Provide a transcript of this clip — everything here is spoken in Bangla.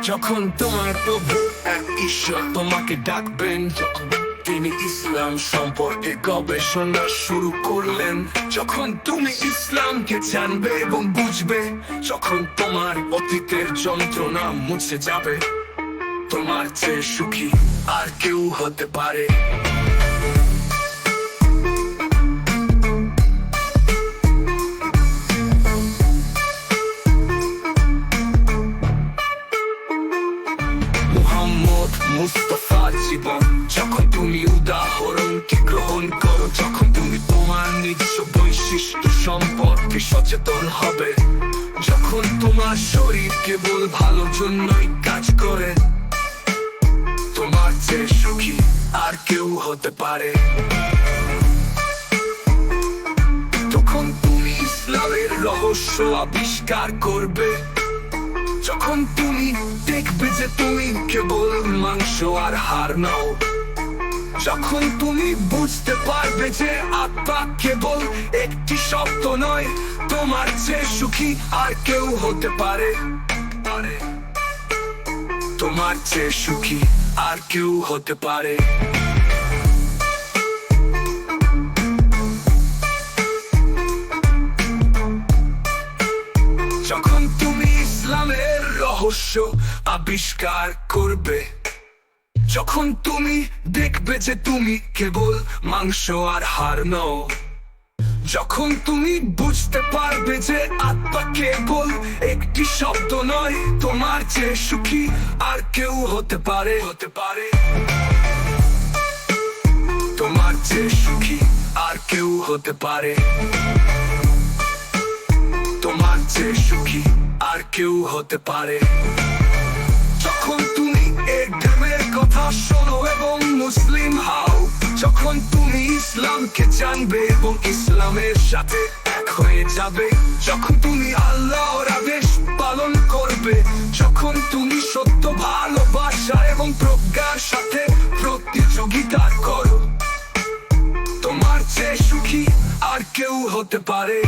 যখন তোমার প্রভু এক ঈশ্বর তোমাকে ডাকবেন, তিনি ইসলাম সম্পর্কে গবেষণা শুরু করলেন। যখন তুমি ইসলামকে জানবে এবং বুঝবে, যখন তোমার অতীতের যন্ত্রণা মুছে যাবে, তোমার চেয়ে সুখী আর কেউ হতে পারে। মুহাম্মদ মুস্তাফার জীবন যখন তুমি উদাহরণকে গ্রহণ করো, যখন তুমি তোমার নিজস্ব বৈশিষ্ট্য সম্পর্কে সচেতন হবে, যখন তোমার শরীর কেবল ভালোর জন্যই কাজ করে, তোমার চেয়ে সুখী আর কেউ হতে পারে। তখন তুমি ইসলামের রহস্য আবিষ্কার করবে, যখন তুমি দেখবে যে তুমি কেবল মাংস আর হাড় নও, যখন তুমি বুঝতে পারবে যে আত্মা কেবল একটি শব্দ নয়, তোমার চেয়ে সুখী আর কেউ হতে পারে। তোমার চেয়ে সুখী আর কেউ হতে পারে। যখন তুমি ইসলামের রহস্য আবিষ্কার করবে, যখন তুমি দেখবে যে তুমি কেবল মাংস আর হাড় নও, যখন তুমি বুঝতে পারবে যে আত্মা কেবল একটি শব্দ নয়, তোমার চেয়ে সুখী আর কেউ হতে পারে। তোমার চেয়ে সুখী আর কেউ হতে পারে। তোমার চেয়ে সুখী আর কেউ হতে পারে। যখন তুমি এই ধর্মের কথা শোনো এবং মুসলিম হও, যখন তুমি ইসলামকে জানবে এবং ইসলামের সাথে এক হয়ে যাবে, যখন তুমি আল্লাহর আদেশ পালন করবে, যখন তুমি সত্য ভালোবাসা এবং প্রজ্ঞার সাথে প্রতিযোগিতা করো, তোমার চেয়ে সুখী আর কেউ হতে পারে।